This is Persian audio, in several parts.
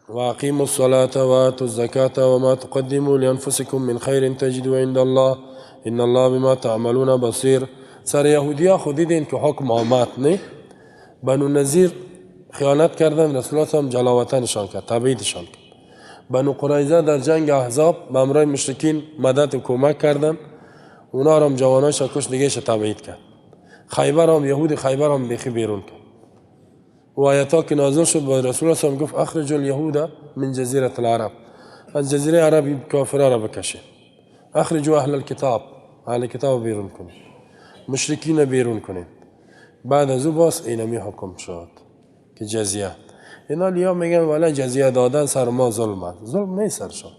وأقيموا الصلاة وآتوا الزكاة وما تقدموا لأنفسكم من خير تجدوا عند الله إن الله بما تعملون بصير. سر یهودی ها خودیدین که حکم آمد نه، بنو نذیر خیانت کردن، رسول الله هم جلاوطنشان کرد، تبعیدشان کرد. بنو قریظه در جنگ احزاب به همراه مشرکین مدد و کمک کردن، اونا هم جواناش کش دیگه تبعید کرد. خیبر هم یهود خیبر هم بیخی بیرون کرد. و آیاتا که نازل شد با رسول الله هم گفت اخرج اليهود من جزیره العرب، از جزیره عرب کافرها را بکشید. اخرجوا اهل الكتاب، اهل کتاب بیرون کنید، مشرکین بیرون کنید. بعد از او باز اینمی حکم شد که جزیه. اینا لیا میگن والا جزیه دادن سر ما ظلم است. ظلم نیست سرشان،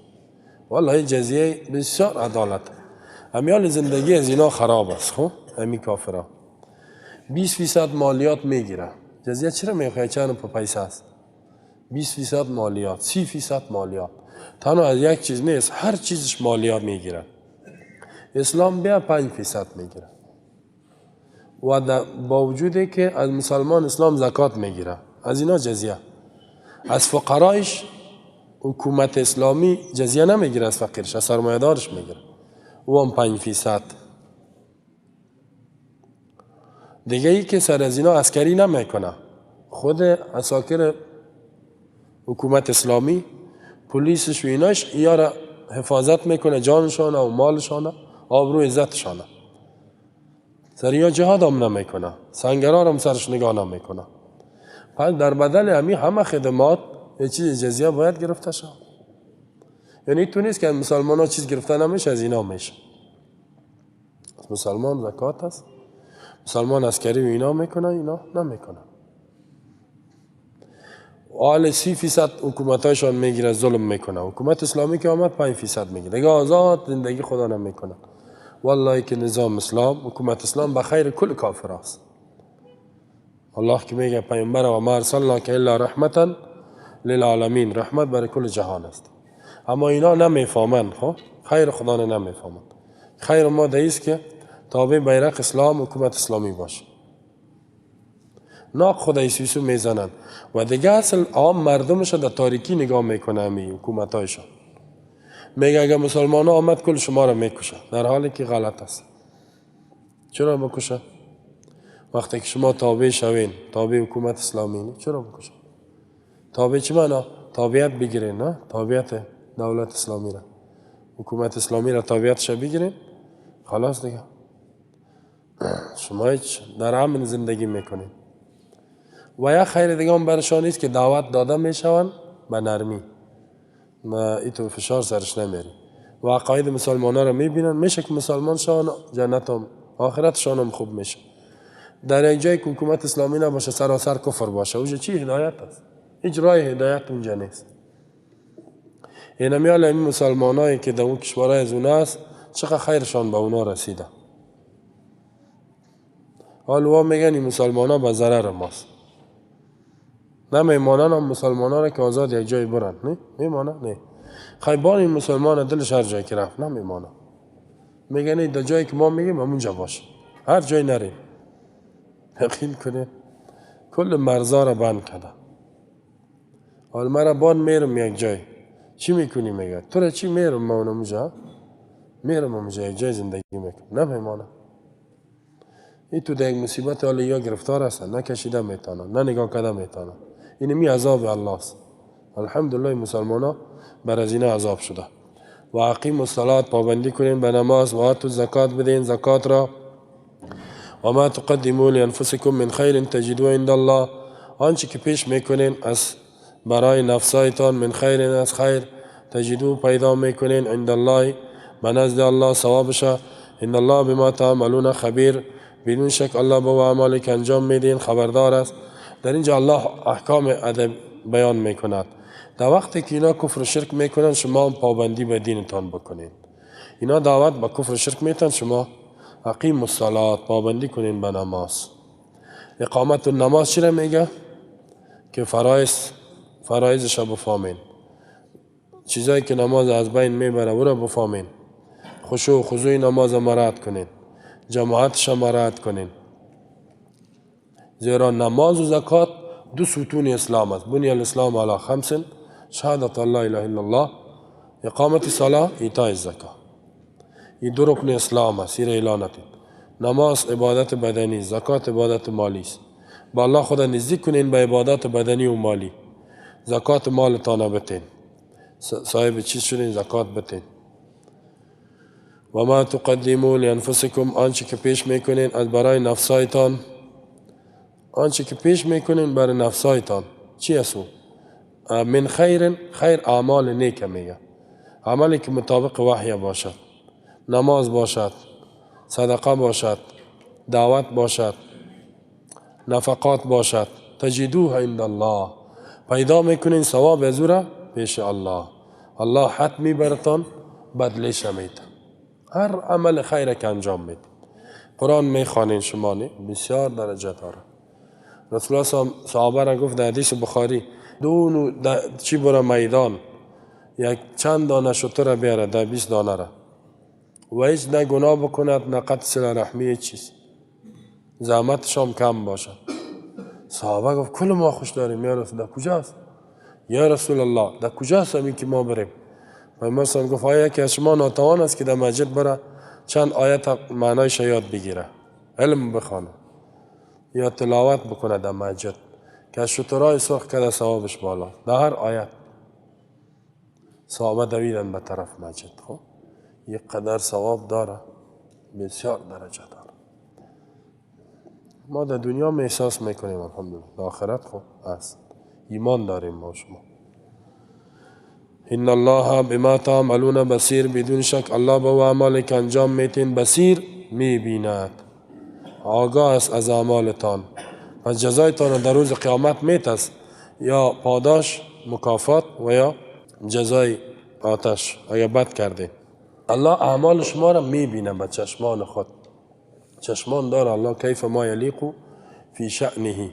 والله جزیه بسیار عدالت. امیال زندگی از اینا خراب است. خب امی کافرها 20% مالیات میگیره. جزیه چرا میخواه؟ چند پا پیسه است. 20% مالیات، 30% مالیات. تنها از یک چیز نیست، هر چیزش مالیات میگیره. اسلام بیا 5% میگیره و با وجودی که از مسلمان اسلام زکات میگیره، از اینا جزیه. از فقرایش حکومت اسلامی جزیه نمیگیره، از فقیرش، از سرمایه‌دارش میگیره، او هم 5%. دیگه ای که سر از اینا عسکری نمیکنه، خود عساکر حکومت اسلامی پلیسش و ایناش ایارا حفاظت میکنه، جانشان و مالشان، آبرو عزتشان. سر یا جهاد هم نمیکنه، سنگرار هم سرش نگاه نمیکنه. پس در بدل همه خدمات یه چیز جزیه باید گرفته شد. یعنی تو نیست که مسلمان ها چیز گرفته نمیشه، از اینا میشه. مسلمان زکات است، مسلمان عسکری و اینا میکنه، اینا نمیکنه. حال 30% حکومتایشان میگیره، ظلم میکنه. حکومت اسلامی که آمد 5% میگیره، دیگه آزاد زندگی خدا نمیکنه. والله که نظام اسلام، حکومت اسلام بخیر کل کافر است. الله که میگه پیامبر و ما ارسلناک الا رحمتا للعالمین، رحمت برای کل جهان است. اما اینا نمیفهمن، خب خیر خدا نمیفهمن. خیر ما دیست که تابع بیرق اسلام، حکومت اسلامی باشه. ناق خدای سیسو میزنن و دیگه اصل عام مردمش در تاریکی نگاه میکنه. همی حکومتایشان میگه اگر مسلمان ها آمد کل شما را میکشه، در حالی که غلط است. چرا بکشه؟ وقتی که شما تابع شوین، تابع حکومت اسلامی، چرا بکشه؟ تابع چی معنا؟ تابعیت بگیرین، نه؟ تابعیت دولت اسلامی را، حکومت اسلامی را تابعیتش بگیرین، خلاص دیگه شما هیچ در امن زندگی میکنین. و یا خیر دیگه هم برشان نیست که دعوت داده میشون به نرمی، ما ایتو فشار سرش نمیری و عقاید مسلمان ها را میبینن، میشه که مسلمان شان جنت هم آخرت شان هم خوب میشه. در یک جایی که حکومت اسلامی نباشه، سراسر کفر باشه، اوجه چی هدایت است؟ هیچ راه هدایت اونجا نیست. این همیال این مسلمان هایی که در اون کشورهای از اونا است، چقدر خیرشان به اونا رسیده. حالا میگن این مسلمان ها به ضرر ماست. نمیمانن هم مسلمان ها را که آزاد یک جای برن، نه؟ میمانن؟ نه. خیبان این مسلمان دلش هر جایی که رفت نمیمانه. میگن در جایی که ما میگیم همونجا باشه، هر جای نریم. یقین کنه کل مرزا را بند کرده. حالا مرا بان میرم یک جای، چی میکنی؟ میگه تو را چی میرم ما اونجا؟ میرم اونجا یک جای زندگی میکنم، نمیمانه. این تو در یک مصیبت حالا یا گرفتار هستن، نه کشیده میتانه، نه نگاه کرده میتانه. این می عذاب الله است. الحمدلله مسلمان ها بر از این عذاب شده. و اقیم الصلاة، پابندی کنین به نماز، و آتوا الزکات، بدین زکات را. و ما تقدموا لانفسکم من خیر تجدوه عند الله، آنچه که پیش میکنین از برای نفسایتان من خیر، از خیر، تجدو پیدا میکنین عند الله، به نزد الله ثوابش. ان الله بما تعملون خبیر، بدون شک الله با اعمالی که انجام میدین خبردار است. در اینجا الله احکام ادب بیان میکند. در وقتی که اینا کفر و شرک میکنن، شما هم پابندی به دینتان بکنین. اینا دعوت به کفر و شرک میتن، شما اقیم الصلاة، پابندی کنین به نماز. اقامت النماز چی را میگه؟ که فرایضش را بفهمین، چیزایی که نماز از بین میبره او را بفهمین، خشوع و خضوع نماز مراعات کنین، جماعتش مراعات کنین. زیرا نماز و زکات دو ستون اسلام است. بنی الاسلام علی خمس شهادت الله اله الا الله، اقامت صلاة، ایتای زکا. این دو رکن اسلام است. سیر اعلانت. نماز عبادت بدنی، زکات عبادت مالی است. با الله خدا نزدیک کنین به عبادات بدنی و مالی. زکات مالتان بتین. صاحب چیز شدین زکات بتین. و ما تقدموا لانفسکم، آنچه که پیش میکنین از برای نفسایتان، آنچه که پیش میکنین برای نفسایتان چی اسو؟ من خیر، خیر اعمال نیک میگه، عملی که مطابق وحی باشد، نماز باشد، صدقه باشد، دعوت باشد، نفقات باشد، تجدوه عند الله، پیدا میکنین ثواب از او را پیش الله. الله حتمی براتان بدلش میده. هر عمل خیر که انجام میده. قرآن میخوانین شما نه، بسیار درجه داره. رسول الله صحابه را گفت در حدیث بخاری، چی برا میدان یک چند دانه شتر بیاره، در 20 دانه را، و هیچ نه گناه بکند نه قطع صله رحمی چیز، زحمتش هم کم باشد. صحابه گفت کل ما خوش داریم یا رسول الله. کجاست؟ یا رسول الله در کجاست همین که ما بریم؟ پیامبر گفت آیا که از شما ناتوان است که در مسجد بره چند آیت معنایش یاد بگیره، علم بخونه یا تلاوت بکنه در مسجد که از شترهای سرخ کرده ثوابش بالا. در هر آیت صحابه دویدن به طرف مسجد. خب یک قدر ثواب داره، بسیار درجه داره. ما در دنیا می احساس میکنیم الحمدلله، در آخرت خب هست. ایمان داریم ما شما. ان الله بما تعملون بصیر، بدون شک الله با اعمال که انجام میتین بصیر میبیند، آگاه است از اعمالتان. پس جزایتان در روز قیامت میتست، یا پاداش مکافات و یا جزای آتش اگر بد کرده. الله اعمال شما را میبینه به چشمان خود. چشمان داره الله، کیف ما یلیق فی شأنه.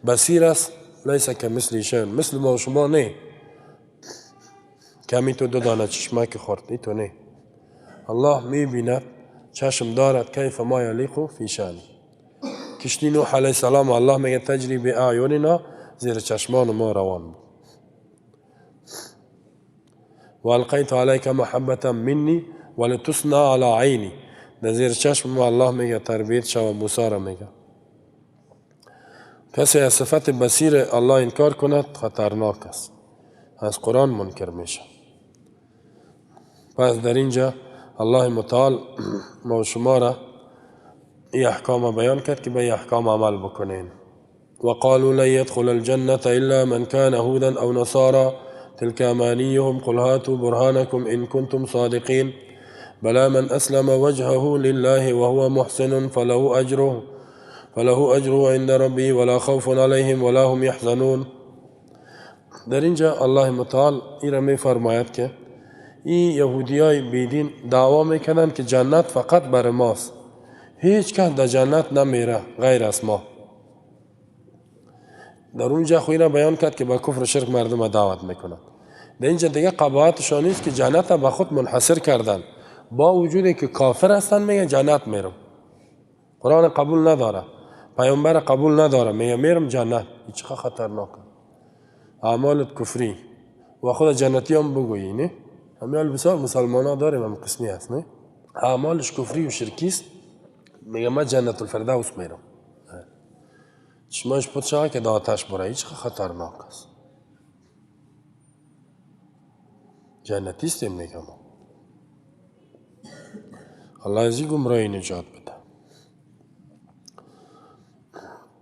بصیر است، لیس کمثله شیء، مثل ما شما نه. کمی تو 2 دانه چشمک خورد، تو نه. الله میبیند، چشم دارد، کیف ما یلیق فی شأنه. کشتی نوح علیه السلام الله میگه تجری باعیننا، زیر چشمان ما روان بود. و القیت علیک محبتا منی ولتصنع علی عینی، در زیر چشم ما الله میگه تربیت شو. موسی را میگه کسی از صفت بصیر الله انکار کند خطرناک است، از قرآن منکر میشه. پس در اینجا الله متعال ما شما را این احکام بیان کرد که به این احکام عمل بکنین. وقالوا لن يدخل الجنة إلا من كان هودا أو نصارى تلك أمانيهم قل هاتوا برهانكم إن كنتم صادقين بلى من أسلم وجهه لله وهو محسن فله أجره عند ربه ولا خوف عليهم ولا هم يحزنون. در اینجا الله متعال این را می فرماید که این یهودیای بیدین دعوا میکنن که جنت فقط بر ماست، هیچ کس در جنت نمیره غیر از ما. در اونجا خوی را بیان کرد که با کفر و شرک مردم دعوت میکنند. در اینجا دیگه قباحتشان نیست که جنت به خود منحصر کردن، با وجودی که کافر هستن میگه جنت میرم. قرآن قبول نداره، پیامبر قبول نداره، میگه میرم جنت. این چقدر خطرناکه. اعمالت کفری و خود جنتی هم بگویی نه. همیال بسیار مسلمان ها داریم هم قسمی هست نه، اعمالش کفری و شرکی است، میگه من جنت الفردوس میرم. چشماش پود شود که در آتش بره. این چقدر خطرناک است. جنتیستیم میگم. الله از این گمراهی نجات بده.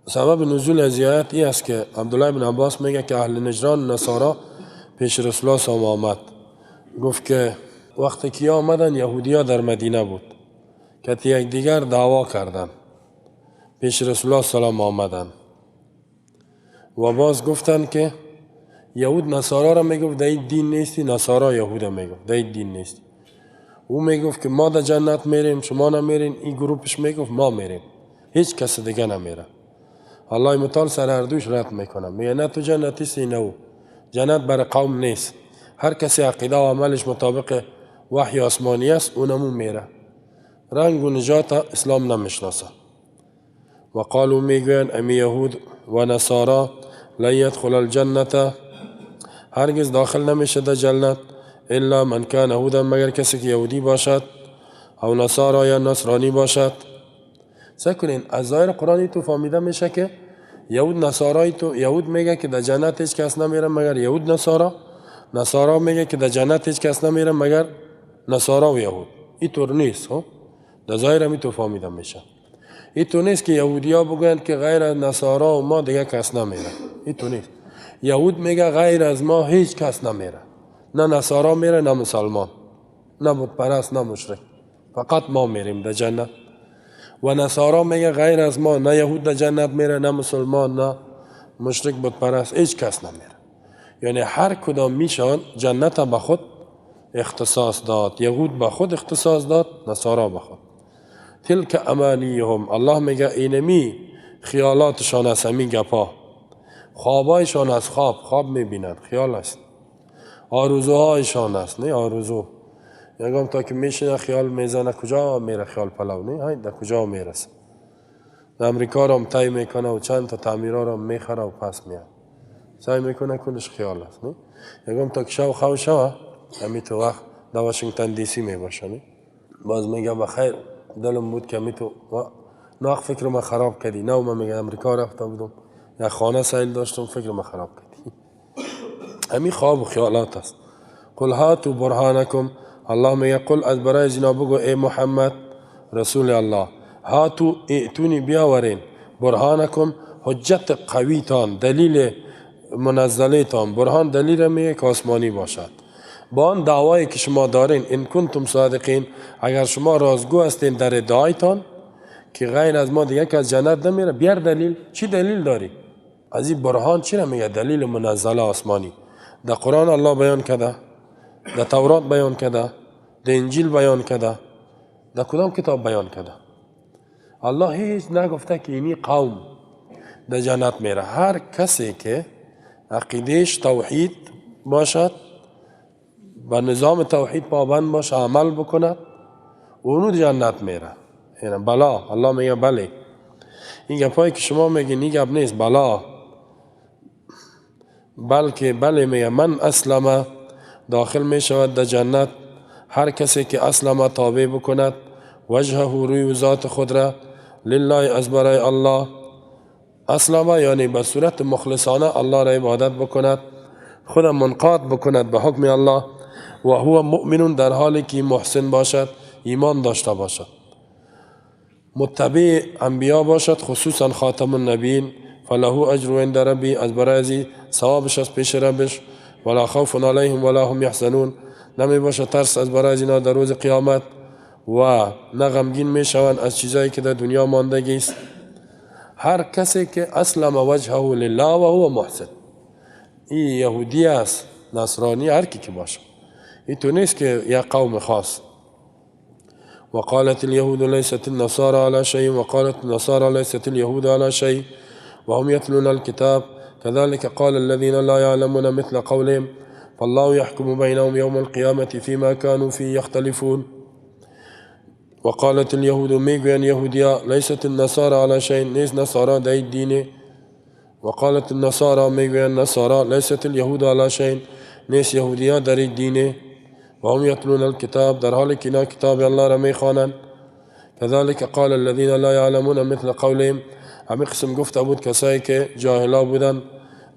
سبب نزول از آیت این است که عبدالله بن عباس میگه که اهل نجران نصارا پیش رسول الله صلی الله آمد، گفت که وقتی که آمدن یهودیا در مدینه بود که یک دیگر دعوا کردن، پیش رسول الله صلی الله آمدن و باز گفتن که یهود نصارا را میگفت در این دین نیستی، نصارا یهود میگفت در این دین نیستی. او میگفت که ما در جنت میریم شما نمیرین، این گروپش میگفت ما میریم، هیچ کس دیگه نمیره. الله متعال سر هر دوش رد میکنه، میگه نه تو جنتیستی نه او. جنت برای قوم نیست، هر کسی عقیده و عملش مطابق وحی آسمانی است اونمو میره. رنگ و نجات اسلام نمیشناسه. و قالو میگوین امی یهود و نصارا لن يدخل الجنة هرگز داخل نمیشه در جنت الا من کان هودا، مگر کسی که یهودی باشد، او نصارا یا نصرانی باشد. سکنین از ظاهر قرآنی تو فهمیده میشه که یهود نصارای تو، یهود میگه که در جنت هیچ کس نمیره مگر یهود نصارا، نصارا میگه که در جنت هیچ کس نمیره مگر نصارا و یهود. اینطور نیست. در ظاهر می تو فهمیده میشه. اینطور نیست که یهودیا بگن که غیر از نصارا و ما دیگه کس نمیره. اینطور نیست. یهود میگه غیر از ما هیچ کس نمیره، نه نصارا میره نه مسلمان، نه بت پرست نه مشرک، فقط ما میریم در جنت. و نصارا میگه غیر از ما نه یهود در جنت میره نه مسلمان نه مشرک بت پرست، هیچ کس نمیره. یعنی هر کدام میشان جنت به خود اختصاص داد. یهود به خود اختصاص داد، نصارا به خود. تلک امانیهم، الله میگه اینمی خیالاتشان است، همین گپا خوابایشان از خواب میبینند، خیال است. آرزوهایشان است، نه آرزو یکم تا که میشینه خیال میزنه کجا میره خیال پلو، نه های در کجا میرسه. در امریکا رو هم تای میکنه و چند تا تعمیرها رو میخره و پس میاد، سعی میکنه کلش خیال است. نه یکم تا که شو خواه شوه همی تو وقت در واشنگتن دی سی میباشه. نه باز میگه بخیر دلم بود که همی تو نه فکر ما خراب کردی. نه من میگه امریکا رفته بودم یا خانه سایل داشتم فکر ما خراب کردی. همی خواب و خیالات است. قل هاتو برهانکم، الله میگه قل از برای زنا بگو ای محمد رسول الله، هاتو ائتونی بیاورین، برهانکم حجت قوی تان، دلیل منزله تان. برهان دلیل میگه که آسمانی باشد. با آن دعوایی که شما دارین ان کنتم صادقین، اگر شما رازگو هستین در ادعایتان که غیر از ما دیگه که از جنت نمیره، بیار دلیل. چی دلیل داری؟ از این برهان چی نمیگه؟ دلیل منزله آسمانی. در قرآن الله بیان کرده، در تورات بیان کرده، در انجیل بیان کرده، در کدام کتاب بیان کرده؟ الله هیچ نگفته که اینی قوم در جنت میره. هر کسی که عقیدهش توحید باشد، با نظام توحید پابند باشه، عمل بکند، اونو جنت میره. یعنی بلا، الله میگه بله. این گپایی که شما میگین این گپ نیست، بلا، بلکه بله میگه من اسلم داخل میشود در جنت هر کسی که اسلم تابع بکند وجهه روی ذات خود را لله از برای الله، اسلم یعنی به صورت مخلصانه الله را عبادت بکند، خود منقاد بکند به حکم الله، و هو مؤمن در حالی که محسن باشد، ایمان داشته باشد، متبع انبیا باشد، خصوصا خاتم النبیین، فله اجر عند ربی، از برای ازی ثوابش از پیش ربش، ولا خوف علیهم ولا هم یحزنون، نمی باشد ترس از برای اینا در روز قیامت و نه غمگین می شوند از چیزایی که در دنیا ماندگی است. هر کسی که اسلم وجهه لله و هو محسن، این یهودی است، نصرانی، هر کی که باشه، این تو نیست که یک قوم خاص. وقالت اليهود ليست النصارى على شيء وقالت النصارى ليست اليهود على شيء وهم يتلون الكتاب كذلك قال الذين لا يعلمون مثل قولهم فالله يحكم بينهم يوم القيامة فيما كانوا فيه يختلفون. وقالت اليهود ميغوين يهوديا ليست النصارى على شيء، نيس نصارى داي الدين. وقالت النصارى ميغوين نصارى ليست اليهود على شيء، نيس يهوديا داري الدين. وهم يتلون الكتاب در حال که اینا کتاب الله را میخوانند. كذلك قال الذين لا يعلمون مثل قولهم، همین قسم گفته بود کسایی که جاهلا بودن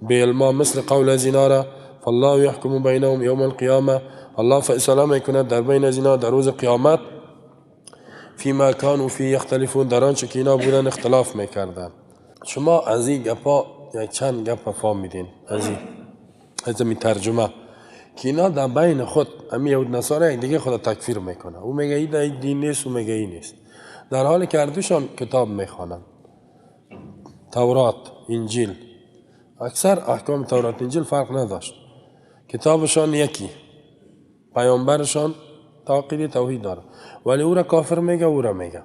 به علما مثل قول از اینا را. فالله يحكم بينهم يوم القيامة، الله فیصله میکند در بین از اینا در روز قیامت. فيما كانوا فيه يختلفون، در آنچه که اینا بودن اختلاف میکردن. شما از این گپا یک چند گپ فهمیدین از این ترجمه که اینا در بین خود امی یهود نصارا دیگه خود تکفیر میکنه. او میگه این دین نیست، او میگه این نیست، در حالی که هر دوشان کتاب میخوانند، تورات، انجیل. اکثر احکام تورات انجیل فرق نداشت، کتابشان یکی، پیامبرشان عقیده توحید داره، ولی او را کافر میگه، او را میگه.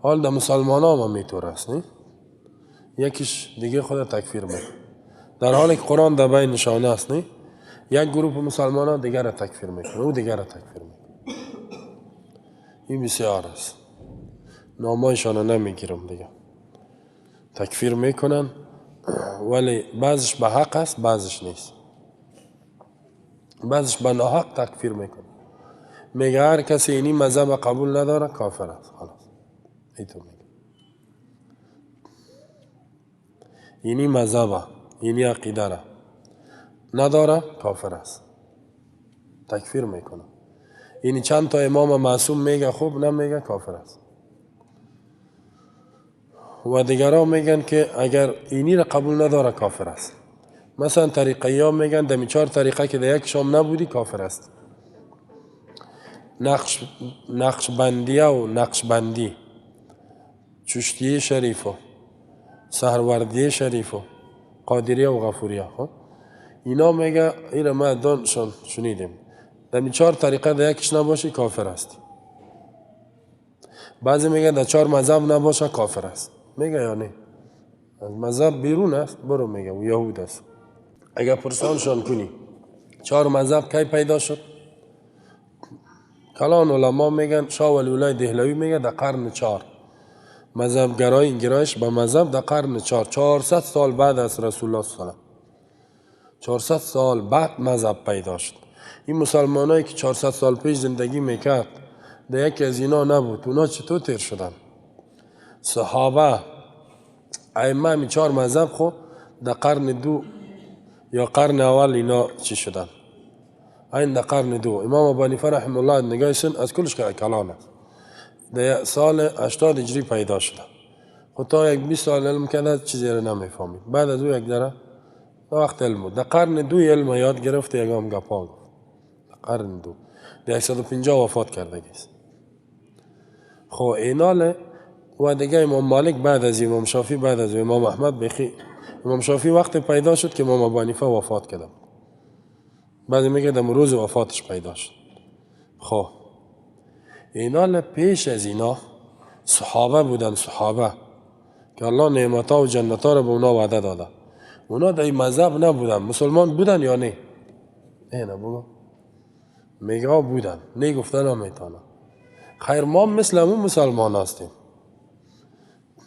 حال در مسلمان هم میطور است، نه؟ یکیش دیگه خود تکفیر میکنه، در حالی که قرآن در بین نشانه است. نه؟ یک گروه مسلمان ها دیگر را تکفیر میکنه، او دیگر را تکفیر میکنه. این بسیار است، نامایشان نمیگیرم دیگه. تکفیر میکنن، ولی بعضش به حق است بعضش نیست. بعضش به ناحق تکفیر میکنن. میگه هر کسی اینی مذهب قبول نداره کافر است. خلاص ایتو میگه اینی مذهب، اینی عقیده را نداره کافر است، تکفیر میکنه. اینی چند تا امام معصوم میگه خوب نمیگه کافر است. و دیگرها میگن که اگر اینی را قبول نداره کافر است. مثلا طریقه ها میگن دمی 4 طریقه که در یک شام نبودی کافر است. نقشبندیه و نقشبندی، چشتیه شریف و سهروردیه شریف و قادریه و غفوریه، اینا میگه اینا ما دانشان شنیدیم دمی 4 طریقه در یکش نباشی کافر است. بعضی میگه در 4 مذهب نباشه کافر است. میگه یا نه از مذهب بیرون است برو، میگه و یهود است. اگر پرسانشان کنی 4 مذهب کی پیدا شد، کلان علما میگن شاه ولی الله دهلوی میگه در قرن 4 مذهب گرایش به مذهب در قرن 400 سال بعد از رسول الله صلی الله علیه و 400 سال بعد مذهب پیدا شد. این مسلمانایی که 400 سال پیش زندگی میکرد در یکی از اینا نبود، اونا چطور تیر شدن؟ صحابه ائمه می 4 مذهب خو در قرن 2 یا قرن اول اینا چی شدن؟ این در قرن 2 امام ابو حنیفه رحمه الله نگاه سن از کلش کلان است. در سال 80 هجری پیدا شد. خود تا یک 20 سال علم کرده چیزی را نمیفهمید. بعد از او یک ذره وقت علم بود. در قرن 2 علم یاد گرفت، یکم گپا گفت. در قرن 2 در 150 وفات کرده است. خو اینال و دیگه امام مالک بعد از امام شافعی بعد از امام احمد بخی. امام شافعی وقت پیدا شد که امام ابو حنیفه وفات کرد. بعضی میگه در روز وفاتش پیدا شد. خب اینال پیش از اینا صحابه بودن، صحابه که الله نعمتها و جنتها را به اونا وعده داده. اونا در این مذهب نبودن. مسلمان بودن یا نه؟ نه بگو. میگه بودن، نه گفتن نمیتونه. خیر ما مثل همون مسلمان هستیم،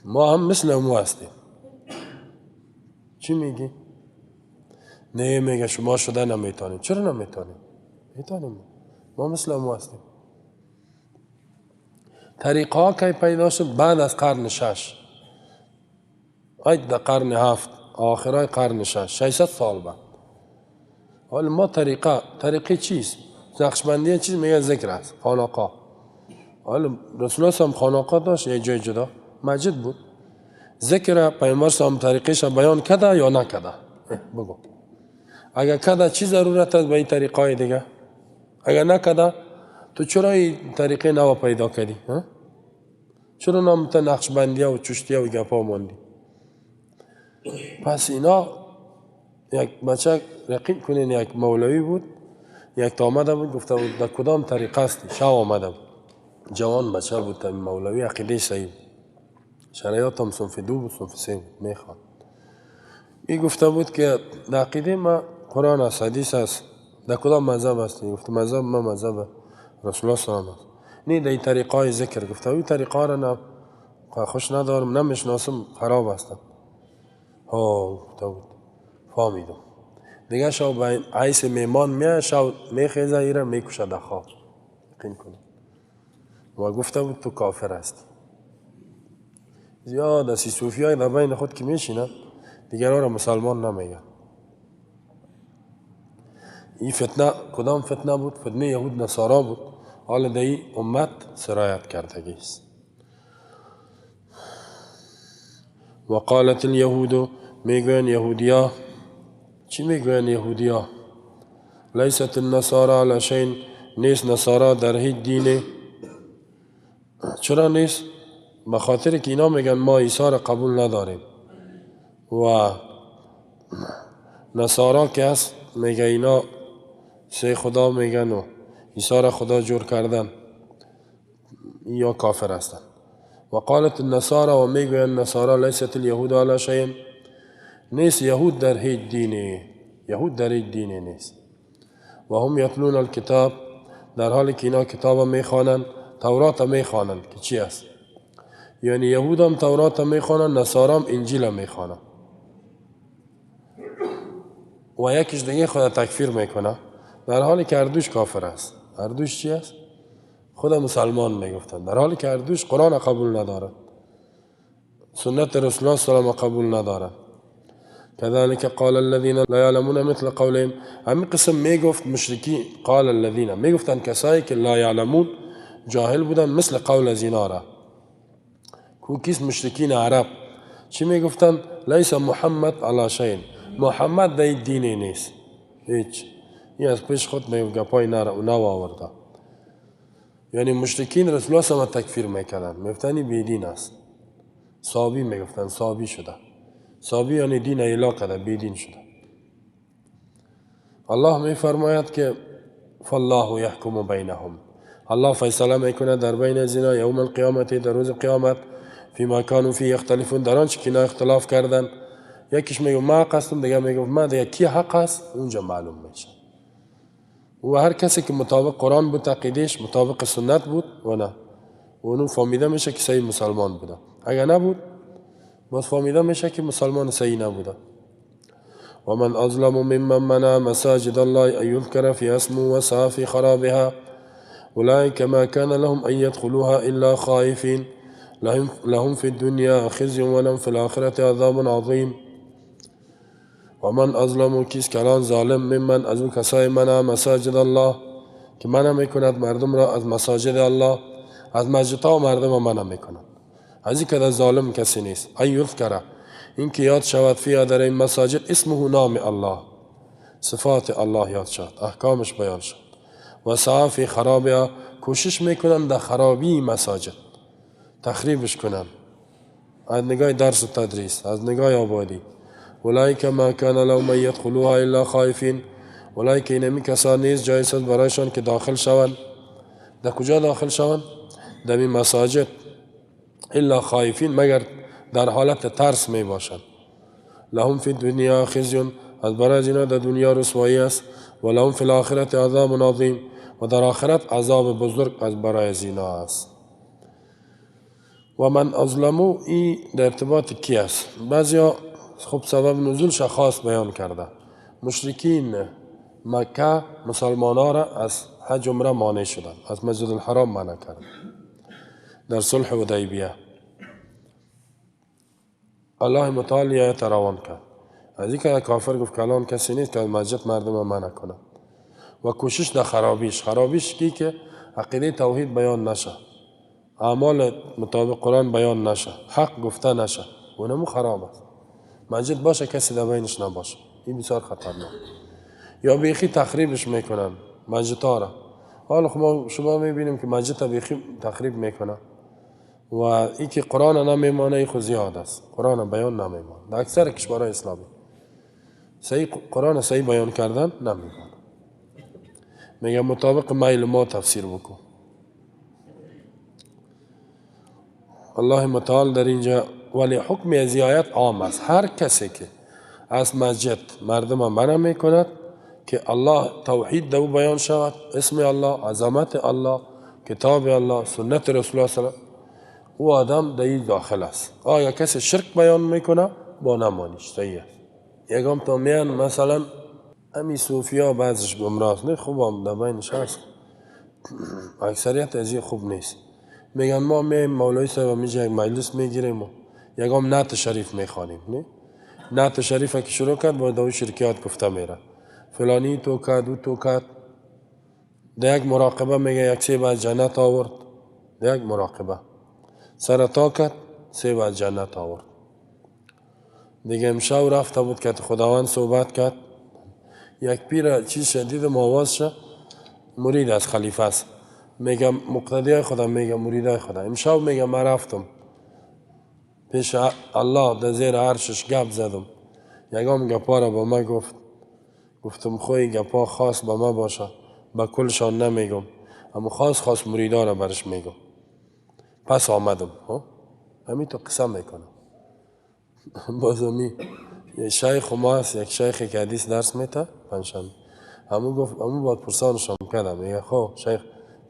ما هم مثل همون هستیم. چی میگی؟ نه میگه شما شده نمیتونید. چرا نمیتونید؟ میتونیم، ما مثل همون هستیم. طریقه ها که پیدا شد بعد از قرن 6 آید در قرن 7 آخرای قرن 600 سال بعد. حالا ما طریقه چیست؟ نقشبندی چیز میگه ذکر است، خانقاه. حالا رسول الله هم خانقاه داشت، یه جای جدا مسجد بود. ذکر پیامبر هم طریقش بیان کرده یا نکرده؟ بگو. اگر کرده چی ضرورت است به این طریقای دیگه؟ اگر نکرده تو چرا این طریقه نو پیدا کردی؟ چرا نامت نقشبندیه و چشتیه و گپا ماندی؟ پس اینا یک بچه رقیق کنین، یک مولوی بود، یک تا آمده بود گفته بود در کدام طریقه است؟ شاه آمده بود، جوان بچه بود، مولوی عقیده صحیح بود، شرایط هم صنف 2 بود صنف 3 بود میخواد. این گفته بود که در عقیده ما قرآن است حدیث است، در کدام مذهب هستی؟ گفته مذهب ما مذهب رسول الله صلی الله علیه و نه در این طریقه های ذکر. گفته این طریقه را نه خوش ندارم نمیشناسم خراب هستم. گفته بود فهمیدم. دیگه شو به عیس میمان میاد، شو میخیزه ایره میکشه در خواب یقین کنی. و گفته بود تو کافر هستی. زیاد از صوفی های در بین خود که میشینن دیگر را مسلمان نمیگن. این فتنه کدام فتنه بود؟ فتنه یهود نصارا بود. حالا در این امت سرایت کردگی است. و قالت اليهود میگوین یهودیا. چی میگوین یهودیا؟ لیست النصارى علی شیء، نیست نصارا در هیچ دینه. چرا نیست؟ به خاطر که اینا میگن ما عیسی را قبول نداریم و نصارا که هست میگه اینا سه خدا میگن و عیسی را خدا جور کردن، یا کافر هستن. و قالت النصارى و میگوین نصارا لیست اليهود علی شیء، نیست یهود در هیچ دینه، یهود در هیچ دینه نیست. و هم یتلون الکتاب، در حالی که اینا کتاب میخوانند، تورات میخوانند که چی است؟ یعنی یهود هم تورات میخوانن، نصارا هم انجیل میخوانن. و یکیش دیگه خود تکفیر میکنه، در حالی که اردوش کافر است. اردوش چی است؟ خود مسلمان میگفتن، در حالی که اردوش قرآن قبول ندارد، سنت رسول الله صلی الله علیه و قبول ندارد. كذلك قال الذين لا يعلمون مثل قولهم. همین قسم میگفت مشرکی، قال الذين میگفتن کسایی که لا يعلمون جاهل بودن مثل قول از اینا را. کوکیس مشرکین عرب چی میگفتن؟ لیس محمد علی شیء، محمد در دینی نیست هیچ. این از پیش خود گپای نو آورده. یعنی مشرکین رسول الله صلی الله علیه و تکفیر میکردن، میگفتن این بیدین است. صابی میگفتن، صابی شده. صابی یعنی دین ایلا کرده، بیدین شده. الله میفرماید که فالله یحکم بینهم، الله فیصله میکنه در بین از اینا یوم القیامت، در روز قیامت، فیما کانوا فیه یختلفون، در آنچه که اینا اختلاف کردن. یکیش میگه ما حق هستم، دیگه میگه ما، دیگه کی حق است اونجا معلوم میشه. و هر کسی که مطابق قرآن بود عقیدهش، مطابق سنت بود و نه، و اونو فهمیده میشه که صحیح مسلمان بوده. اگر نبود باز فهمیده میشه که مسلمان صحیح نبوده. و من اظلم ممن منع مساجد الله ان یذکر فی اسمه وسعى فی خرابها اولئک ما كان لهم ان يدخلوها الا خائفین لهم في الدنيا خزي ولهم في الآخرة عذاب عظيم. و من اظلم کیست کلان ظالم ممن از اون کسای منع مساجد الله که منع میکند مردم را از مساجد الله، از مسجدها و مردم را منع میکند. از این که ظالم کسی نیست. ان یذکر، این که یاد شود فیها در این مساجد اسمه، نام الله، صفات الله یاد شد، احکامش بیان شد. و سعی فی خرابها، کوشش میکنن در خرابی مساجد، تخریبش کنن، از نگاه درس و تدریس، از نگاه آبادی. اولئک ما کان لهم ان یدخلوها الا خائفین، اولئک اینمی کسان نیست جایز است برایشان که داخل شوند. در کجا داخل شوند؟ در این مساجد. الا خائفین، مگر در حالت ترس می باشند. لهم فی الدنیا خزی، از برای اینا در دنیا رسوایی است. و لهم فی الاخرة عذاب عظیم، و در آخرت عذاب بزرگ از برای اینا است. و من اظلمو، این در ارتباط کی است؟ بعضیا خب سبب نزولش خاص بیان کرده. مشرکین مکه مسلمان ها را از حج عمره مانع شدن، از مسجد الحرام منع کردن در صلح حدیبیه. الله متعال آیت روان کرد، از این که کافر گفت کلان کسی نیست که از مسجد مردم را منع کنه. و کوشش در خرابیش کی که عقیده توحید بیان نشه، اعمال مطابق قرآن بیان نشه، حق گفته نشه، اونمو خراب است. مسجد باشه کسی در بینش نباشه، این بسیار خطرناک. یا بیخی تخریبش میکنن مسجد ها را. حالا خب شما میبینیم که مسجد بیخی تخریب میکنن و این که قرآن نمیمانه، این خود زیاد است. قرآن بیان نمیمانه در اکثر کشورهای اسلامی. قرآن صحیح بیان کردن نمیمانه. میگه مطابق میل ما تفسیر بکن. الله متعال در اینجا ولی حکم از آیت عام است. هر کسی که از مسجد مردم منع میکند که الله توحید دو بیان شود، اسم الله، عظمت الله، کتاب الله، سنت رسول الله صلی الله علیه و او آدم در این داخل است. آیا کسی شرک بیان میکنه با نمانیش صحیح است. یکم تا میان مثلا امی صوفیا بعضش گمراست، نه خوب هم در بینش هست، اکثریت از این خوب نیست. میگن ما میم مولوی صاحب میجا یک مجلس میگیریم و یکم نعت شریف میخوانیم. نه نعت شریف که شروع کرد با دو شرکیات گفته میره، فلانی تو کرد و تو کرد. در یک مراقبه میگه یک سیب از جنت آورد، در یک مراقبه سرطا کرد، سیب از جنت آورد. دیگه امشب رفته بود که خداوند صحبت کرد، یک پیر چیز شدید مواز شه، مرید از خلیفه است، میگم مقتدی خدا، میگم مرید خدا. امشب میگم من رفتم پیش الله در زیر عرشش گپ زدم، یکم گپا را با ما گفتم خوی گپا خاص با ما باشه، با کلشان نمیگم، اما خاص مریدا را برش میگم. پس آمدم همین تو قسم میکنم. بازمی یه شیخ ما هست، یک شیخی که حدیث درس میته پنجشنبه، همون گفت، همون باید پرسانشم کردم، میگه خب شیخ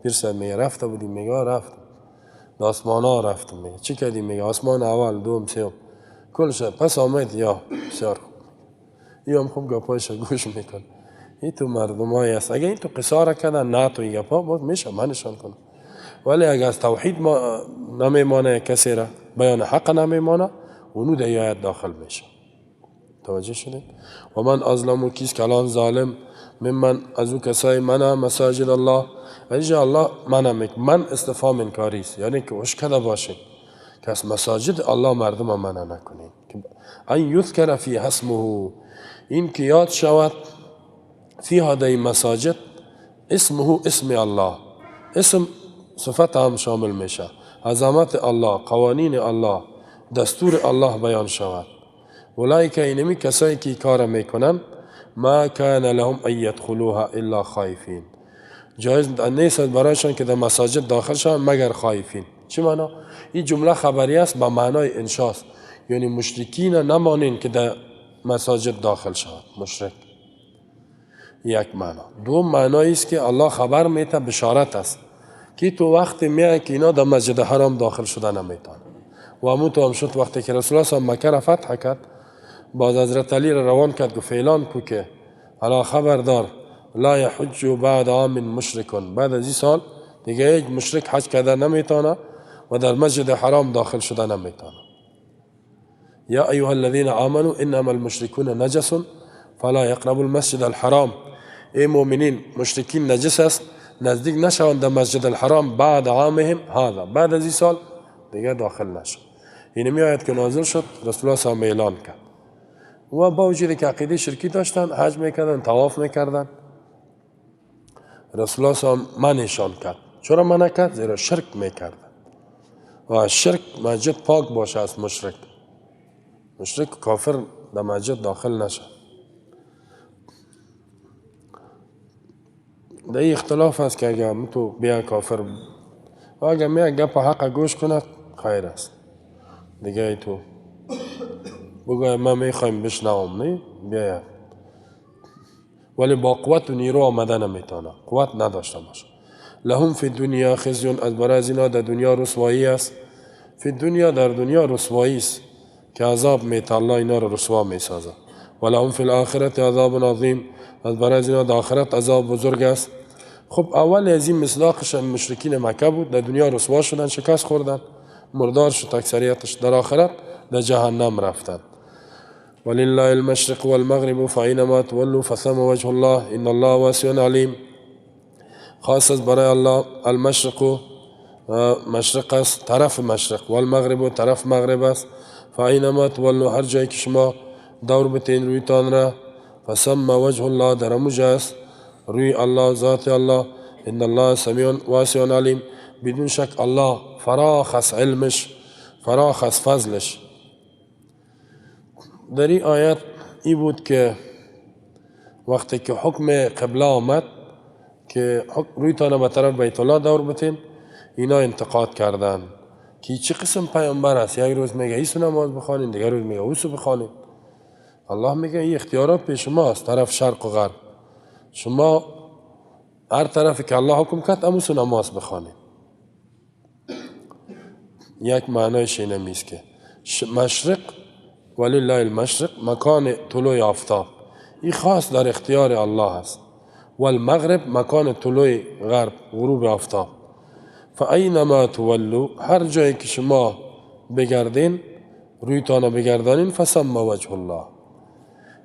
پیر صاحب میگه رفته بودیم؟ میگه رفتم. به آسمان ها رفتم. میگه چی کردی؟ میگه آسمان اول، دوم، سوم، کلش. پس آمد یا بسیار خوب. یا هم خوب گپایش گوش میکن. این تو مردم های است. اگه این تو قصار کردن نه تو این گپا باز میشه منشان کنم. ولی اگه از توحید ما نمیمانه کسی را بیان حق نمیمانه اونو در آیت داخل میشه. توجه شدید؟ و من ازلمو کیست کلان ظالم من از او کسای منع مساجد الله. اینجا الله من استفهام انکاری است، یعنی که اشکده باشه که از مساجد الله مردم منع نکنید. ان یذکر فی اسمه، این که یاد شود فی هذه مساجد اسمه، اسم الله، اسم صفت هم شامل میشه، عظمت الله، قوانین الله، دستور الله بیان شود. اولئک اینمی کسایی که کار میکنن ما کان لهم ان یدخلوها الا خائفین، جایز نیست برایشان که در مساجد داخل شوند مگر خائفین. چی معنا؟ این جمله خبری است با معنای انشاست، یعنی مشرکین نمانین که در مساجد داخل شوند. مشرک یک معنا. دوم معنایی است که الله خبر میده، بشارت است که تو وقتی میای که اینا در مسجد حرام داخل شدن نمیتونن. و همون تو هم شد وقتی که رسول الله صلی الله علیه و مکه را فتح کرد، باز حضرت علی را روان کرد و فعلان کو که الا خبردار لا یحج بعد عام مشرکون، بعد از این سال دیگه یک مشرک حج کردن نمیتونه و در مسجد حرام داخل شدن نمیتونه. یا ایها الذین آمنوا انما المشرکون نجس فلا یقربوا المسجد الحرام، ای مؤمنین مشرکین نجس است نزدیک نشوند در مسجد الحرام بعد عامهم هذا، بعد از این سال دیگه داخل نشد. این می آیت که نازل شد رسول الله صلی الله علیه و اعلان کرد. و با وجودی که عقیده شرکی داشتن، حج میکردن، طواف میکردن، رسول الله صلی الله علیه و منشان کرد. چرا منع کرد؟ زیرا شرک میکردن و شرک مسجد پاک باشه از مشرک. مشرک کافر در مسجد داخل نشه. در این اختلاف است که اگر تو بیا کافر و اگر میاد گپ حق گوش کند خیر است. دیگه ای تو بگوی ما میخوایم بشنوم، نه بیاید، ولی با قوت و نیرو آمده نمیتونه، قوت نداشته باشه. لهم فی دنیا خزیون، از برای از اینا در دنیا رسوایی است. فی دنیا، در دنیا رسوایی است که عذاب میته، الله اینا رو رسوا میسازه. ولهم فی الاخرت عذاب عظیم، از برای از اینا در آخرت عذاب بزرگ است. خب اول از این مصداقش مشرکین مکه بود، در دنیا رسوا شدن، شکست خوردن، مردار شد اکثریتش، در آخرت در جهنم رفتن. ولله المشرق والمغرب فاینما تولوا فثم وجه الله ان الله واسع علیم. خاص از برای الله المشرق، مشرق است، طرف مشرق، والمغرب طرف مغرب است. فاینما تولوا، هر جایی که شما دور بتین رویتان را، فثم وجه الله، در اموجه است روی الله، ذات الله. ان الله سمیع واسع علیم، بدون شک الله فراخ است علمش، فراخ است فضلش. در این آیت ای بود که وقتی که حکم قبله آمد که رویتان به طرف بیت الله دور بتین، اینا انتقاد کردن که چه قسم پیامبر است، یک روز میگه ایسو نماز بخوانین، دیگر روز میگه اوسو بخوانین. الله میگه این اختیارات پیش شماست، طرف شرق و غرب، شما هر طرفی که الله حکم کرد اموسو نماز بخوانین. یک معنایش اینمی است که مشرق ولله المشرق، مکان طلوع آفتاب، این خاص در اختیار الله است. والمغرب مکان طلوع غرب، غروب آفتاب. فاینما تولوا، هر جایی که شما بگردین، رویتان بگردانین، فثم وجه الله.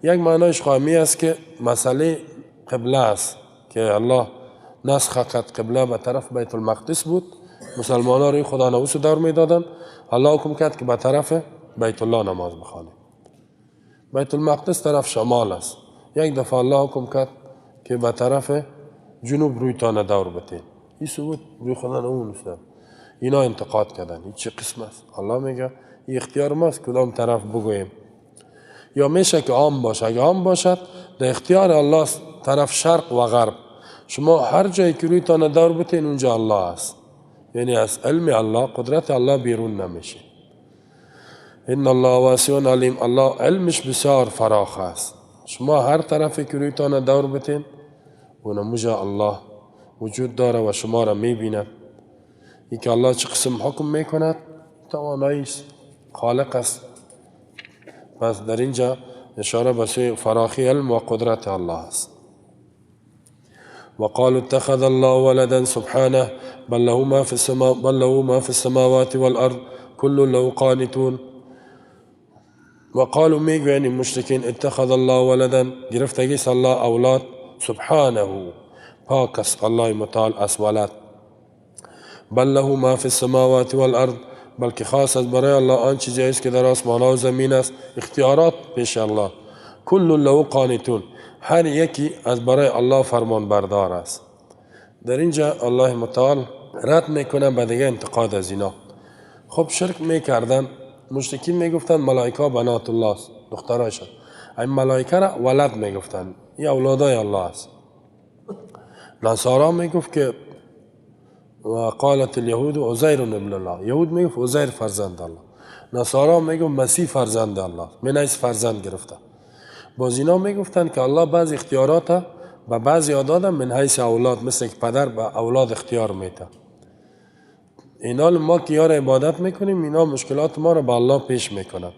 یک معنایش خواهمی است که مسئله قبله است که الله نسخ کرد، قبله به طرف بیت المقدس بود، مسلمان ها روی خدا نوسو دور می دادن، الله حکم کرد که به طرف بیت الله نماز بخوانید. بیت المقدس طرف شمال است، یک دفعه الله حکم کرد که به طرف جنوب رویتان دور بتین، این ثبوت روی خدا نمونستن. اینا انتقاد کردن این چه قسم است؟ الله میگه این اختیار ماست کدام طرف بگوییم. یا میشه که عام باشه، اگه عام باشد در اختیار الله است، طرف شرق و غرب، شما هر جایی که رویتان دور بتین اونجا الله است، یعنی از علم الله، قدرت الله بیرون نمیشه. ان الله واسع علیم، الله علمش بسیار فراخ است، شما هر طرفی که رویتان دور بتین اونموجا الله وجود داره و شما را میبیند. این که الله چه قسم حکم میکند توانایی است، خالق است. پس در اینجا اشاره به سوی فراخی علم و قدرت الله است. وقالوا اتخذ الله ولدا سبحانه بل له ما في السماوات والارض كل له قانتون. وقالوا میگو یعنی مشرکین اتخذ الله ولدا، گرفتگی است الله اولاد، سبحانه پاک است الله متعال از ولد. بل له ما في السماوات والارض، بلکه خاص از برای الله آن چیزی است که در آسمان و زمین است، اختیارات پیش الله. کل له قانتون، هر یکی از برای الله فرمان بردار است. در اینجا الله متعال رد میکنه به دیگه انتقاد از اینا. خب شرک میکردن، مشرکین میگفتن ملائکه بنات الله است، دخترایشان. این ملائکه را ولد میگفتن، این اولادای الله است. نصارا میگفت که و قالت اليهود عزیر ابن الله، یهود میگفت عزیر فرزند الله، نصارا میگفت مسیح فرزند الله، من ایس فرزند گرفته. باز اینا میگفتن که الله بعض اختیارات به بعضی داده من حیث اولاد، مثل که پدر به اولاد اختیار میده. اینا ما که یار عبادت میکنیم، اینا مشکلات ما را به الله پیش میکنن.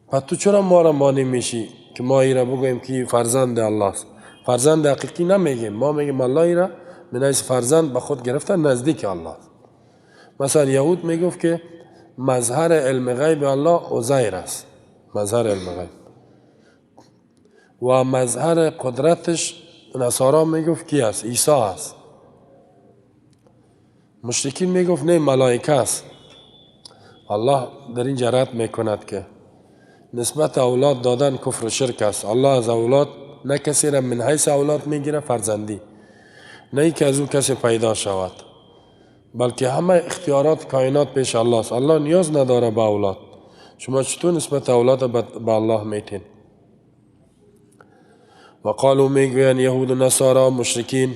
پس تو چرا ما را مانع میشی که ما ای را بگوییم که فرزند الله است؟ فرزند حقیقی نمیگیم، ما میگیم الله ای را من حیث فرزند به خود گرفته، نزدیک الله است. مثلا یهود میگفت که مظهر علم غیب الله عزیر است، مظهر علم غیب. و مظهر قدرتش نصارا میگفت کی است؟ عیسی است. مشرکین میگفت نه ملائکه است. الله در این رد میکند که نسبت اولاد دادن کفر و شرک است. الله از اولاد نه کسی را من حیث اولاد میگیره فرزندی، نه ای که از او کسی پیدا شود، بلکه همه اختیارات کائنات پیش الله است. الله نیاز نداره به اولاد. شما چطور نسبت اولاد به الله میتین؟ و قالوا میگوین یهود و نصارا مشرکین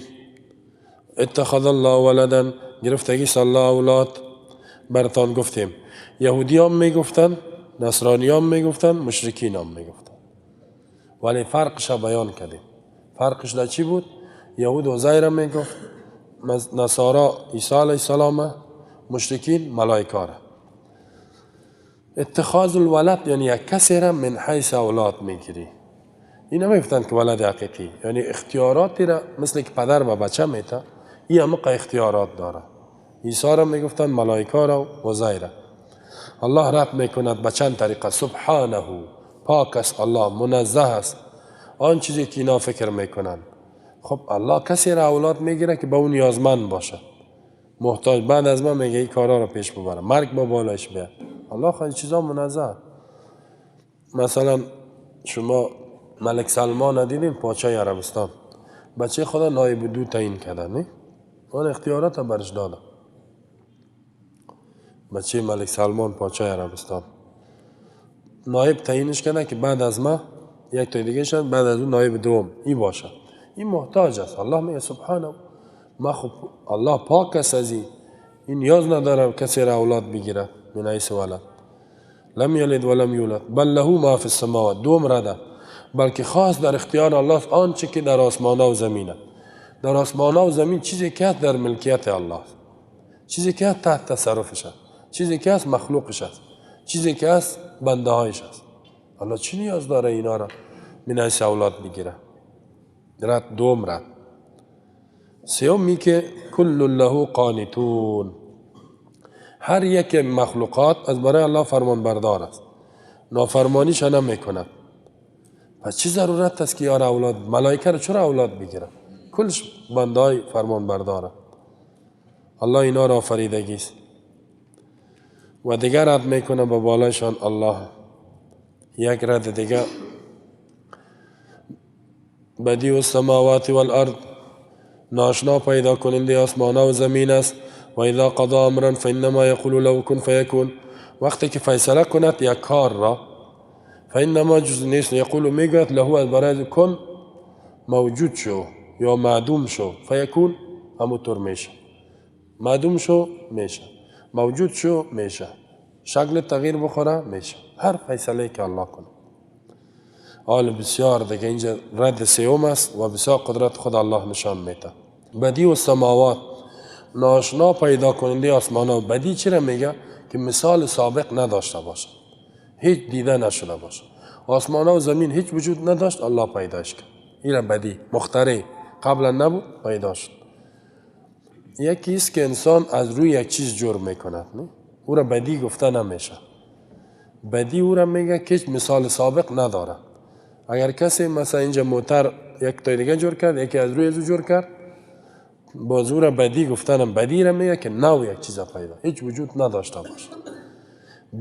اتخذ الله ولدا، گرفتگی است الله اولاد. برتان گفتیم یهودی هم میگفتن، نصرانی هم میگفتن، مشرکین هم میگفتن، ولی فرقش بیان کردیم. فرقش در چی بود؟ یهود عزیر میگفت، نصارا عیسی علیه السلام، مشرکین ملائکه را. اتخاذ الولد یعنی یک کسی را من حیث اولاد میگیری. این نمیگفتن که ولد حقیقی، یعنی اختیاراتی را مثل که پدر به بچه میته، این همه اختیارات داره. عیسی را میگفتن ملائکه را و عزیر. الله رد میکند به چند طریقه. سبحانه پاک است الله، منزه است آن چیزی که اینا فکر میکنن. خب الله کسی را اولاد میگیره که به اون نیازمند باشه، محتاج. بعد از ما میگه این کارا را پیش ببره، مرگ با بالایش بیاد. الله خیلی چیزا منزه. مثلا شما ملک سلمان دیدین، پادشاه عربستان، بچه خدا نایب دو تعیین کرده، نه؟ اون اختیارات برش داده. بچه ملک سلمان پادشاه عربستان نایب تعیینش کرده که بعد از ما یک تا دیگه شد، بعد از اون نایب دوم این باشه. این محتاج است. الله میگه سبحانه، ما خب الله پاک است از این نیاز نداره کسی را اولاد بگیره من حیث ولد. لم یلد ولم یولد بل له ما فی السماوات، دوم رده، بلکه خاص در اختیار الله است آنچه که در آسمان و زمینه. در آسمان و زمین چیزی که در ملکیت الله است، چیزی که تحت تصرفش است، چیزی که از مخلوقش است، چیزی که از بنده هایش است. الله چی نیاز داره اینا را من حیث اولاد بگیره؟ رد دوم رد. سومی که کل له قانتون، هر یک مخلوقات از برای الله فرمان بردار است، نافرمانیش نمیکند. پس چی ضرورت است که یار اولاد؟ ملائکه رو چرا اولاد بگیره؟ کلش بنده های فرمان برداره. الله اینا را آفریدگی است. و دیگر رد میکنه به بالایشان الله. یک رد دیگر بدیع السماوات والارض، ناشنا پیدا کننده آسمان و زمین است. و اذا قضى امرا فانما یقول له کن فیکون، وقتی که فیصله کند یک کار را، فانما جز نیست یقول میگوید له از برای کن موجود شو یا معدوم شو، فیکون همونطور میشه. معدوم شو میشه، موجود شو میشه، شکل تغییر بخوره میشه، هر فیصله که الله کنه. حال بسیار دیگه اینجا رد سیوم است و بسیار قدرت خود الله نشان میده. بدیع السماوات، ناشنا پیدا کننده آسمان و بدی چرا میگه؟ که مثال سابق نداشته باشه، هیچ دیده نشده باشه. آسمان و زمین هیچ وجود نداشت، الله پیداش کرد. این بدی مخترع قبلا نبود، پیدا شد. یکی است که انسان از روی یک چیز جرم میکند، نه؟ او را بدی گفته نمیشه. بدی او را میگه که هیچ مثال سابق نداره. اگر کسی مثلا اینجا موتر یک تا دیگه جور کرد، یکی از روی ازو جور کرد، باز او را بدی گفتنم، بدی را میگه که نو یک چیز پیدا، هیچ وجود نداشته باشه.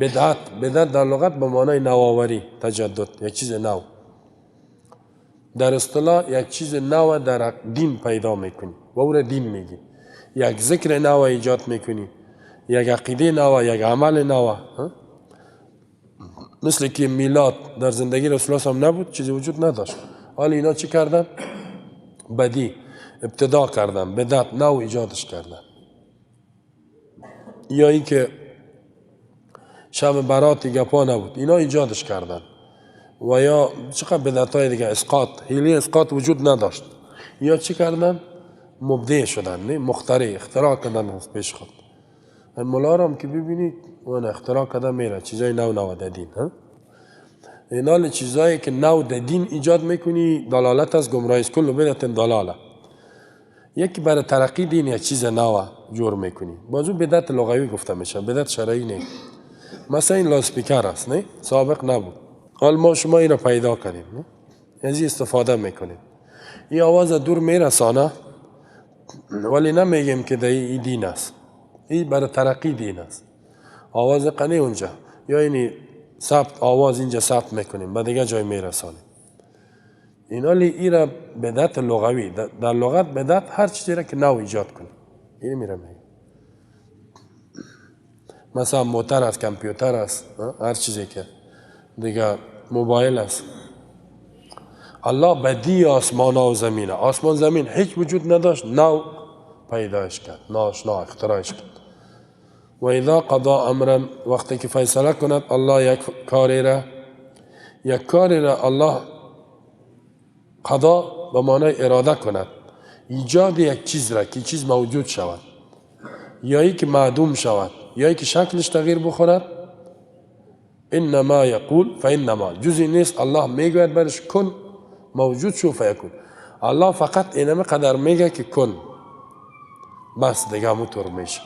بدعت در لغت به معنای نوآوری، تجدد، یک چیز نو. در اصطلاح یک چیز نو در دین پیدا میکنی و او را دین میگی. یک ذکر نو ایجاد میکنی، یک عقیده نو، یک عمل نو. مثل که میلاد در زندگی رسول الله هم نبود، چیزی وجود نداشت. حالا اینا چی کردن؟ بدی ابتدا کردن، بدعت نو ایجادش کردن. یا اینکه شب براتی گپا نبود، اینا ایجادش کردن. و یا چقدر بدعت‌های دیگه، اسقاط، حیله اسقاط وجود نداشت. یا چی کردن؟ مبدع شدن، نه مخترع، اختراع کردن از پیش خود. مولا را هم که ببینید اون اختراع کردن میره چیزای نو در دین. اینال چیزایی که نو در دین ایجاد میکنی دلالت از گمراهی است. کل بدعت ضلاله. یکی برای ترقی دین یک چیز نو جور میکنی، بازو بدعت لغوی گفته میشه، بدعت شرعی نه. مثلا این لاسپیکر است، نه سابق نبود، حال ما شما این را پیدا کردیم، نه از این استفاده میکنیم. این آواز دور میرسانه، ولی نمیگیم که در این دین است. این برای ترقی دین است. آواز قنی اونجا، یا اینی ثبت آواز اینجا ثبت میکنیم به دیگه جای میرسانیم. اینالی ای را بدعت لغوی، در لغت بدعت هر چیزی را که نو ایجاد کنه، این میره میگه. مثلا موتر است، کامپیوتر است، هر چیزی که دیگه، موبایل است. الله بدی آسمان و زمینه، آسمان زمین هیچ وجود نداشت، نو پیدایش کرد، ناشنا اختراعش کرد. و اذا قضا امرا، وقتی که فیصله کند الله یک کاری را الله قضا به معنای اراده کند، ایجاد یک چیز را که چیز موجود شود، یا ای که معدوم شود، یا ای که شکلش تغییر بخورد، انما یقول فانما، جزی نیست الله میگوید برش کن موجود شو فیکون. الله فقط اینم قدر میگه که کن، بس دیگه همونطور میشه.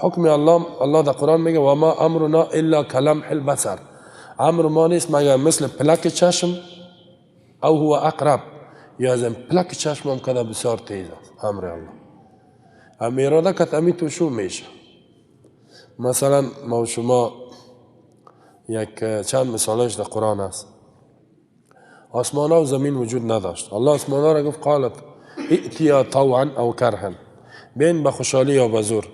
حکم الله در قرآن میگه و ما امرنا الا کلمح البصر، امر ما نیست مگر مثل پلک چشم، او هو اقرب، یا از پلک چشم هم کده بسیار تیز است امر الله. هم اراده کت امی تو شو میشه. مثلا ما شما یک چند مثالش در قرآن است. آسمان و زمین وجود نداشت، الله آسمان را گفت قالت ائتیا طوعا او کرها، بین به خوشحالی یا به زور.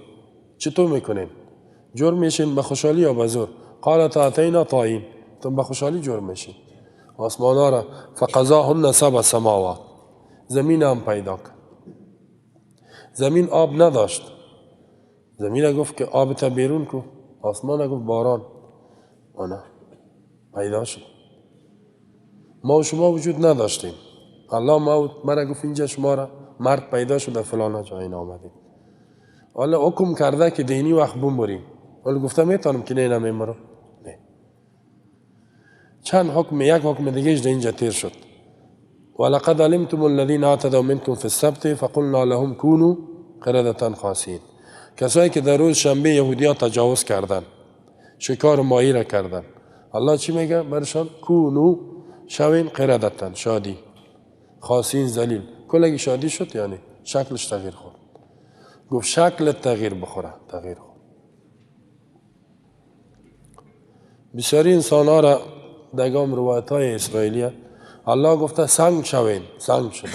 چطور میکنین؟ جور میشین به خوشحالی یا به زور؟ قالت اتینا طائعین، تم به خوشحالی جور میشین. آسمان را فقضاهن سبع سماوات، زمین هم پیدا کرد. زمین آب نداشت، زمین گفت که آب تا بیرون کو، آسمان گفت باران، آنه پیدا شد. ما و شما وجود نداشتیم، الله مرا گفت اینجا شما را مرد پیدا شده فلان جا این آمدیم. حالا حکم کرده که دینی وقت بمریم، حالا گفته میتونم که نه نمیمرم، نه. چند حکم، یک حکم دیگه در اینجا تیر شد. ولقد علمتم الذين اعتدوا منكم في السبت فقلنا لهم كونوا قردة خاسئين. کسایی که در روز شنبه یهودیان تجاوز کردن، شکار ماهی را کردن، الله چی میگه برشان؟ کونو، شوین قردتن، شادی، خاسئین، ذلیل. کلگی شادی شد، یعنی شکلش تغییر خورد. گفت شکل تغییر بخوره، تغییر خورد. بسیاری انسان ها را دگام روایت های اسرائیلی الله گفته سنگ شوین، سنگ شده،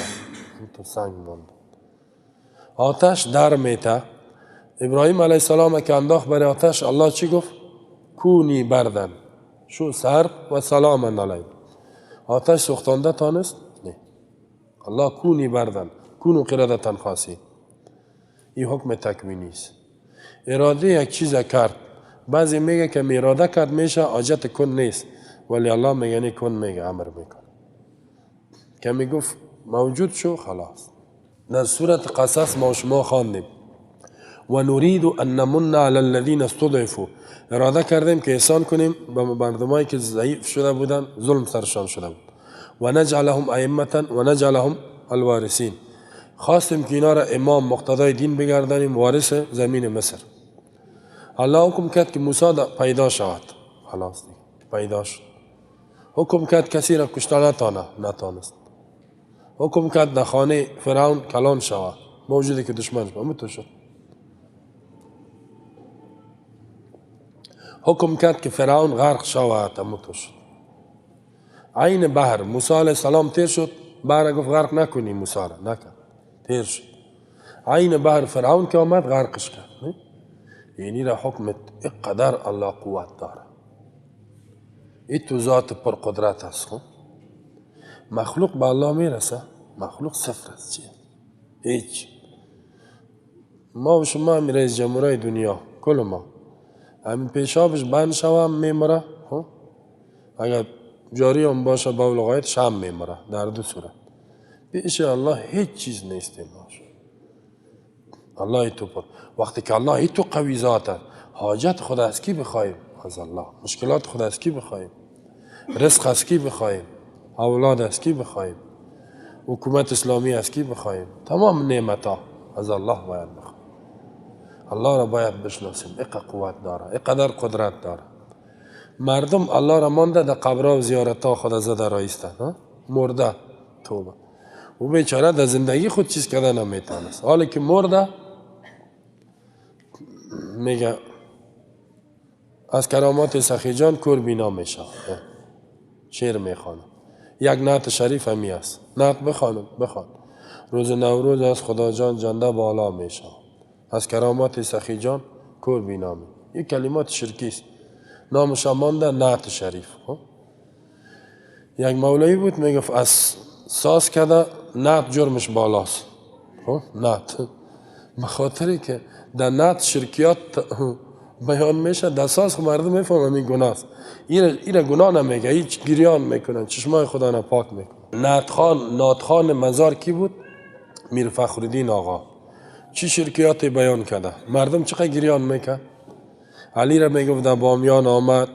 تو سنگ ماند. آتش در میته. ابراهیم علیه السلام که انداخت برای آتش، الله چی گفت؟ کونی بردن، شو سرد و سلام علیه. آتش سوختانده تانست؟ نه. الله کونی بردن، کونو قردتن خاصی. این حکم تکوینی است. اراده یک چیز کرد، بعضی میگه که اراده کرد میشه، حاجت کن نیست، ولی الله میگه نه کن، میگه امر میکنه. که میگفت موجود شو خلاص، در سورت قصص ما شما خواندیم و نريد ان نمن على الذين استضعفوا، اراده کردیم که احسان کنیم به مردمایی که ضعیف شده بودن، ظلم سرشان شده بود. و نجعلهم ائمه و نجعلهم الوارثین، خواستیم که اینا را امام مقتدای دین بگردانیم، وارث زمین مصر. الله حکم کرد که موسی پیدا شود، خلاص دیگه پیدا شد. حکم کرد کسی را کشته نتانست. حکم کرد در خانه فرعون کلان شود با وجودی که دشمنش بود، شد. حکم کرد که فرعون غرق شود، شد. عین بحر موسی علیه السلام تیر شد، بحر گفت غرق نکنی موسی را، نکرد، تیر شد. عین بحر فرعون که آمد غرقش کرد. یعنی را حکمت اقدر الله قوت داره. این تو ذات پر قدرت است. مخلوق به الله میرسه، مخلوق صفر است. چیه؟ هیچ. ما و شما هم رئیس جمهورای دنیا، کل ما همین پیشابش بند شوم میمره. اگر جاری هم باشه باول غایت شام میمره. در دو صورت پیش الله هیچ چیز نیست. الله تو پر. وقتی که الله تو قوی ذاته، حاجت خود از کی بخوایم؟ از الله. مشکلات خود از کی بخوایم؟ رزق از کی بخوایم؟ اولاد از کی بخوایم؟ حکومت اسلامی از کی بخوایم؟ تمام نعمتها از الله باید بخوایم. الله را باید بشناسیم. اقدر قوت داره، اقدر قدرت داره. مردم الله را مانده در قبرها و زیارتها خود زده رایستن، مرده توبه. و بیچاره در زندگی خود چیز کرده نمیتونست، حالی که مرده میگه از کرامات سخی جان کور بینا میشه. شعر میخوانه. یک نعت شریف همی است، نعت بخوان. روز نوروز از خدا جان جنده بالا میشه، از کرامات سخی جان کور بینا می. این کلمات شرکی است، نامش مانده نعت شریف. یک مولوی بود میگفت از ساز کرده نعت جرمش بالاست. نعت بخاطری که در نعت شرکیات بیان میشه، در ساز مردم میفهمن این گناه است. ایره گناه نمیگه، هیچ گریان میکنن، چشمای خدا را پاک میکنن. نعتخوان مزار کی بود؟ میر فخرالدین آقا. چی شرکیاتی بیان کرده؟ مردم چقدر گریان میکرد؟ علی را میگفت در بامیان آمد،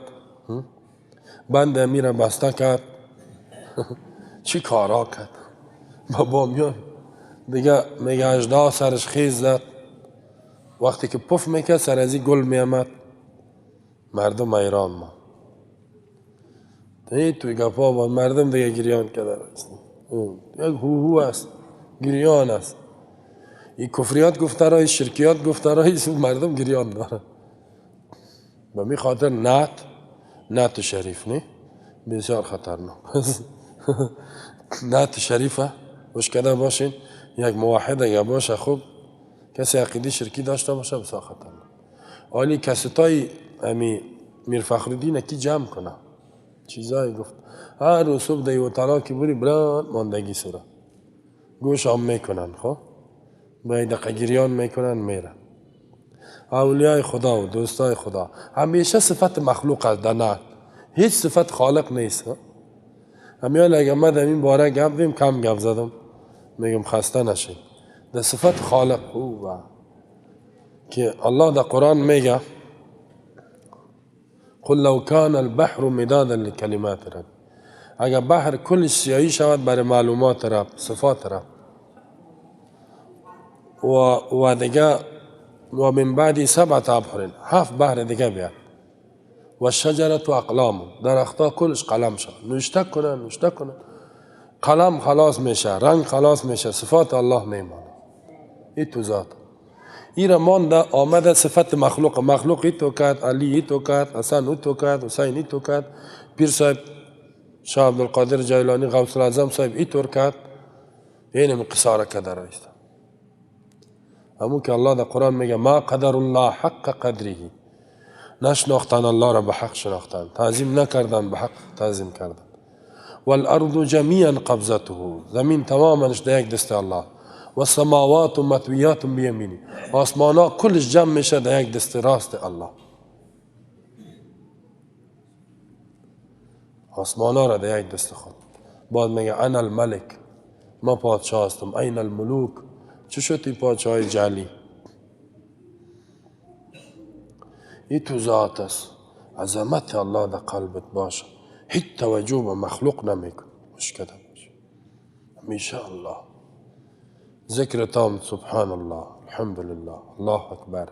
بند امیر بسته کرد. چی کارا کرد با بامیان؟ دیگه میگه اژدها سرش خیز زد، وقتی که پف میکرد سر ازی گل میامد. مردم ایران ما توی گفا با مردم دیگه گریان کرده. یک هو است، گریان است. این کفریات گفتارای، شرکیات گفتارای مردم گریان داره. به می خاطر نعت شریف نه بسیار خطرناک. نعت شریفه وش کده باشین، یک موحد اگه باشه خوب، کسی عقیده شرکی داشته باشه بسیار خطرناک. آلی کسیتای امی میر فخرالدین کی جمع کنه چیزایی گفت. هر روز صبح دیو تلا که بری بران ماندگی سره گوش هم میکنن، باید دقیقه گریان میکنن میرن. اولیای خدا و دوستای خدا همیشه صفت مخلوق است، دنات هیچ صفت خالق نیست. همیال اگه من در این باره گپ دیم کم گپ زدم، میگم خسته نشید. در صفت خالق که الله در قرآن میگه قل لو كان البحر مدادا لكلمات رب، اگر بحر کلش سیاهی شود برای معلومات رب، صفات رب، و دیگه و من بعد 7 ابحر، 7 بحر دیگه بیاد. و شجرت و اقلام، درختها کلش قلم شد، نوشته کنن قلم خلاص میشه، رنگ خلاص میشه، صفات الله میمانه. این تو ذات ایره مانده آمده صفت مخلوق ایتو کرد، علی ایتو کرد، حسن ایتو کرد، حسین ایتو کرد، پیر صاحب شاه عبدالقادر جیلانی غوث العظم صاحب ایتور کرد. این من قصاره کده رایسته. همون که الله در قرآن میگه ما قدر الله حق قدره، نشناختن الله را به حق شناختن، تعظیم نکردن به حق تعظیم کردن. والارض جمیعا قبضته، زمین تمامش در یک دست الله. و السماوات مطویات بیمینی، آسمانا کلش جمع میشه در یک دست راست الله. آسمانا را در یک دست خود. بعد میگه انا الملک، ما پادشاه هستم. این الملوک چه شدی پاچه جعلی؟ این تو ذات است. عظمت الله در قلبت باشه، هیچ توجه به مخلوق نمیکن، مشکل باشه. همیشه الله ذکر تام، سبحان الله، الحمد لله، الله اکبر،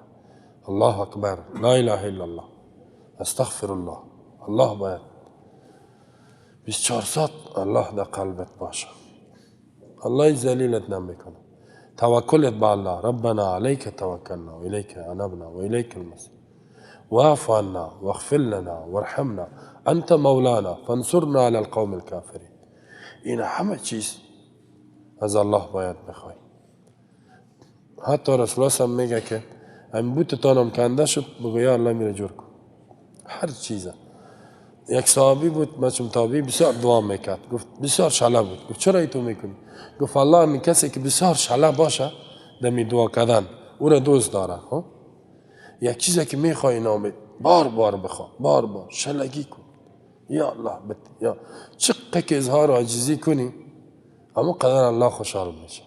الله اکبر، لا اله الا الله، استغفر الله. الله باید 24 ساعت الله در قلبت باشه. الله ذلیلت نمیکنه. توکلت به الله، ربنا علیک توکلنا و الیک انبنا و الیک المصیر واعف عنا واغفر لنا وارحمنا انت مولانا فانصرنا على القوم الكافرین. این همه چیز از الله باید بخوای. حتی رسول الله هم میگه که این بوتتانم کنده شد، بگو یا الله میره جور کن. هر چیزه. یک صحابی بود، مچم تابعی، بسیار دعا میکرد، گفت بسیار شله بود. گفت چرا ای تو میکنی؟ گفت الله همین کسی که بسیار شله باشه دمی دعا کردن او را دوست داره. یک چیزی که میخوای نامید بار بار بخوا، بار بار شلگی کن، یا الله یا چقدر که اظهار عاجزی کنی اما قدر الله خوشحال میشه.